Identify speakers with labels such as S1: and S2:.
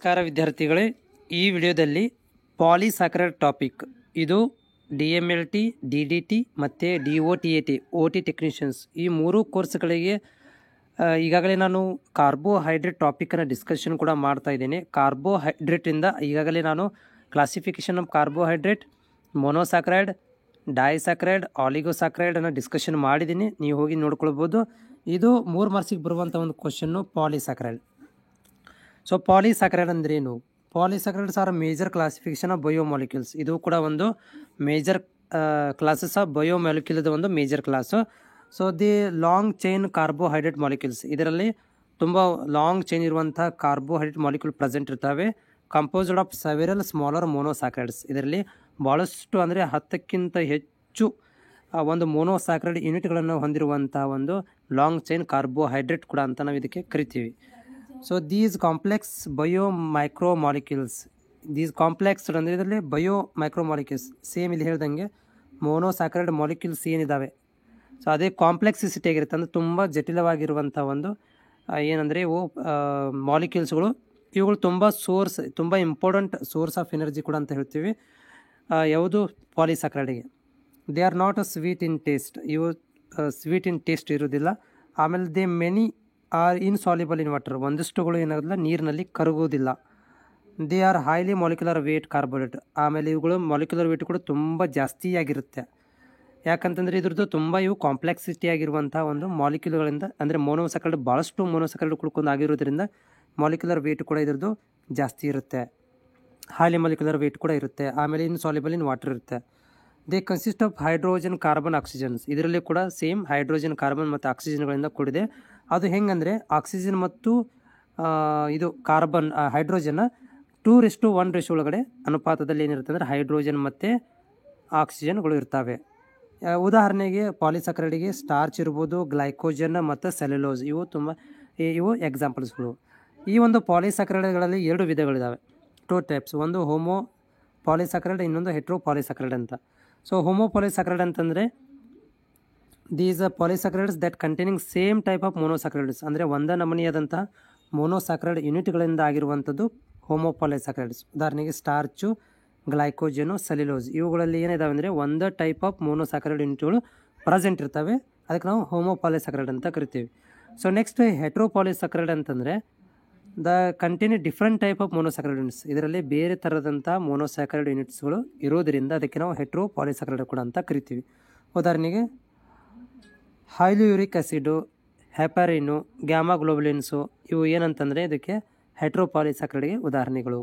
S1: ನಮಸ್ಕಾರ ವಿದ್ಯಾರ್ಥಿಗಳೇ, ಈ ವಿಡಿಯೋದಲ್ಲಿ ಪಾಲಿಸ್ಯಾಕರೈಡ್ ಟಾಪಿಕ್ ಇದು DMLT, DDT ಮತ್ತು DOTAT OT ಟೆಕ್ನಿಷಿಯನ್ಸ್ ಈ ಮೂರು ಕೋರ್ಸ್ಗಳಿಗೆ ಈಗಾಗಲೇ ನಾನು ಕಾರ್ಬೋಹೈಡ್ರೇಟ್ ಟಾಪಿಕನ್ನು ಡಿಸ್ಕಷನ್ ಕೂಡ ಮಾಡ್ತಾ ಇದ್ದೇನೆ. ಕಾರ್ಬೋಹೈಡ್ರೇಟಿಂದ ಈಗಾಗಲೇ ನಾನು ಕ್ಲಾಸಿಫಿಕೇಷನ್ ಆಫ್ ಕಾರ್ಬೋಹೈಡ್ರೇಟ್, ಮೊನೋಸ್ಯಾಕರೈಡ್, ಡೈಸ್ಯಾಕರೈಡ್, ಆಲಿಗೋಸ್ಯಾಕರೈಡ್ ಅನ್ನು ಡಿಸ್ಕಷನ್ ಮಾಡಿದ್ದೀನಿ. ನೀವು ಹೋಗಿ ನೋಡ್ಕೊಳ್ಬೋದು. ಇದು 3 ಮಾರ್ಕ್ಸಿಗೆ ಬರುವಂಥ ಒಂದು ಕ್ವಶನ್ನು ಪಾಲಿಸ್ಯಾಕರೈಡ್. ಸೊ ಪಾಲಿಸ್ಯಾಕರೈಡ್ ಅಂದ್ರೇನು? Polysaccharides are major classification of biomolecules. ಇದು ಕೂಡ ಒಂದು ಮೇಜರ್ ಕ್ಲಾಸಸ್ ಆಫ್ ಬಯೋಮಾಲಿಕ್ಯೂಲ್ದ ಒಂದು major class. So the long chain carbohydrate molecules, ಇದರಲ್ಲಿ ತುಂಬ ಲಾಂಗ್ ಚೈನ್ ಇರುವಂಥ ಕಾರ್ಬೋಹೈಡ್ರೇಟ್ ಮಾಲಿಕ್ಯೂಲ್ ಪ್ರೆಸೆಂಟ್ ಇರ್ತವೆ. Composed of several smaller monosaccharides, ಇದರಲ್ಲಿ ಭಾಳಷ್ಟು ಅಂದರೆ 10ಕ್ಕಿಂತ ಹೆಚ್ಚು ಒಂದು ಮೋನೋಸ್ಯಾಕರೈಡ್ ಯೂನಿಟ್ಗಳನ್ನು ಹೊಂದಿರುವಂಥ ಒಂದು ಲಾಂಗ್ ಚೈನ್ ಕಾರ್ಬೋಹೈಡ್ರೇಟ್ ಕೂಡ ಅಂತ ನಾವು ಇದಕ್ಕೆ ಕರಿತೀವಿ. So these complex bio micro molecules, these complex ಅಂದರೆ ಇದರಲ್ಲಿ ಬಯೋ ಮೈಕ್ರೋ ಮಾಲಿಕ್ಯೂಲ್ಸ್ ಸೇಮ್ ಇಲ್ಲಿ ಹೇಳ್ದಂಗೆ ಮೋನೋಸ್ಯಾಕರೈಡ್ ಮಾಲಿಕ್ಯೂಲ್ಸ್ ಏನಿದ್ದಾವೆ, ಸೊ ಅದೇ ಕಾಂಪ್ಲೆಕ್ಸಿಸಿಟಿ ಆಗಿರುತ್ತೆ, ಅಂದರೆ ತುಂಬ ಜಟಿಲವಾಗಿರುವಂಥ ಒಂದು ಏನಂದರೆ ಇವು ಮಾಲಿಕ್ಯೂಲ್ಸ್ಗಳು. ಇವುಗಳು ತುಂಬ ಇಂಪಾರ್ಟೆಂಟ್ ಸೋರ್ಸ್ ಆಫ್ ಎನರ್ಜಿ ಕೂಡ ಅಂತ ಹೇಳ್ತೀವಿ. ಯಾವುದು ಪಾಲಿಸ್ಯಾಕರೈಡ್ಗೆ. They are not a sweet in taste, ಇವು ಸ್ವೀಟ್ ಇನ್ ಟೇಸ್ಟ್ ಇರೋದಿಲ್ಲ. ಆಮೇಲೆ they many are insoluble in water, ಒಂದಿಷ್ಟುಗಳು ಏನಾಗೋದಿಲ್ಲ ನೀರಿನಲ್ಲಿ ಕರಗೋದಿಲ್ಲ. They are highly molecular weight carbohydrate, ಆಮೇಲೆ ಇವುಗಳು ಮಾಲಿಕ್ಯುಲರ್ ವೇಟ್ ಕೂಡ ತುಂಬ ಜಾಸ್ತಿಯಾಗಿರುತ್ತೆ. ಯಾಕಂತಂದರೆ ಇದ್ರದ್ದು ತುಂಬ ಇವು ಕಾಂಪ್ಲೆಕ್ಸಿಟಿ ಆಗಿರುವಂಥ ಒಂದು ಮಾಲಿಕ್ಯೂಲ್ಗಳಿಂದ, ಅಂದರೆ ಮೋನೋಸ್ಯಾಕರೈಡ್ ಭಾಳಷ್ಟು ಮೋನೋಸ್ಯಾಕರೈಡ್ ಕುಳ್ಕೊಂಡು ಆಗಿರೋದ್ರಿಂದ ಮಾಲಿಕ್ಯುಲರ್ ವೇಟ್ ಕೂಡ ಇದ್ರದ್ದು ಜಾಸ್ತಿ ಇರುತ್ತೆ, ಹೈಲಿ ಮಾಲಿಕ್ಯುಲರ್ ವೇಟ್ ಕೂಡ ಇರುತ್ತೆ. ಆಮೇಲೆ ಇನ್ಸಾಲ್ಯುಬಲ್ ಇನ್ ವಾಟರ್ ಇರುತ್ತೆ. They consist of hydrogen, carbon, oxygens, ಇದರಲ್ಲಿ ಕೂಡ ಸೇಮ್ ಹೈಡ್ರೋಜನ್, ಕಾರ್ಬನ್ ಮತ್ತು ಆಕ್ಸಿಜನ್ಗಳಿಂದ ಕೂಡಿದೆ. ಅದು ಹೆಂಗಂದರೆ ಆಕ್ಸಿಜನ್ ಮತ್ತು ಇದು ಕಾರ್ಬನ್ ಹೈಡ್ರೋಜನ್ 2:1 ಒಳಗಡೆ ಅನುಪಾತದಲ್ಲಿ ಏನಿರುತ್ತೆ ಅಂದರೆ ಹೈಡ್ರೋಜನ್ ಮತ್ತು ಆಕ್ಸಿಜನ್ಗಳು ಇರ್ತವೆ. ಉದಾಹರಣೆಗೆ ಪಾಲಿಸ್ಯಾಕರೈಡ್ಗೆ ಸ್ಟಾರ್ಚ್ ಇರ್ಬೋದು, ಗ್ಲೈಕೋಜನ್ ಮತ್ತು ಸೆಲ್ಯುಲೋಸ್, ಇವು ಎಕ್ಸಾಂಪಲ್ಸ್ಗಳು. ಈ ಒಂದು ಪಾಲಿಸ್ಯಾಕರೈಡ್ಗಳಲ್ಲಿ 2 ವಿಧಗಳಿದ್ದಾವೆ, 2 ಟೈಪ್ಸ್. ಒಂದು ಹೋಮೋ ಪಾಲಿಸ್ಯಾಕರೈಡ್, ಇನ್ನೊಂದು ಹೆಟ್ರೋ ಪಾಲಿಸ್ಯಾಕರೈಡ್ ಅಂತ. ಸೊ ಹೋಮೋ ಪಾಲಿಸ್ಯಾಕರೈಡ್ ಅಂತಂದರೆ these polysaccharides that containing same type of monosaccharides, ಅಂದರೆ ಒಂದೇ ನಮೂನಿಯಾದಂತಹ ಮೋನೋಸ್ಯಾಕರೈಡ್ ಯೂನಿಟ್ಗಳಿಂದ ಆಗಿರುವಂಥದ್ದು ಹೋಮೋ ಪಾಲಿಸ್ಯಾಕರೈಡ್ಸ್. ಉದಾಹರಣೆಗೆ ಸ್ಟಾರ್ಚು, ಗ್ಲೈಕೋಜನು, ಸೆಲ್ಯುಲೋಸ್, ಇವುಗಳಲ್ಲಿ ಏನಿದಾವೆ ಅಂದರೆ ಒಂದೇ ಟೈಪ್ ಆಫ್ ಮೋನೋಸ್ಯಾಕರೈಡ್ ಯೂನಿಟ್ಗಳು ಪ್ರೆಸೆಂಟ್ ಇರ್ತವೆ. ಅದಕ್ಕೆ ನಾವು ಹೋಮೋ ಪಾಲಿಸ್ಯಾಕರೈಡ್ ಅಂತ ಕರಿತೀವಿ. ಸೊ ನೆಕ್ಸ್ಟ್ ಹೆಟ್ರೋ ಪಾಲಿಸ್ಯಾಕರೈಡ್ ಅಂತಂದರೆ the contain different type of monosaccharide units, ಇದರಲ್ಲಿ ಬೇರೆ ಥರದಂಥ ಮೋನೋಸ್ಯಾಕರೈಡ್ ಯೂನಿಟ್ಸ್ಗಳು ಇರೋದರಿಂದ ಅದಕ್ಕೆ ನಾವು ಹೆಟ್ರೋ ಪಾಲಿಸ್ಯಾಕರೈಡ್ ಕೂಡ ಅಂತ ಕರಿತೀವಿ. ಉದಾಹರಣೆಗೆ ಹೈಲುಯೂರಿಕ್ ಆ್ಯಸಿಡು, ಹೆಪಾರಿನು, ಗ್ಯಾಮಾ ಗ್ಲೋಬುಲಿನ್ಸು, ಇವು ಏನಂತಂದರೆ ಇದಕ್ಕೆ ಹೆಟ್ರೋ ಪಾಲಿಸ್ಯಾಕರೈಡ್ಗೆ ಉದಾಹರಣೆಗಳು.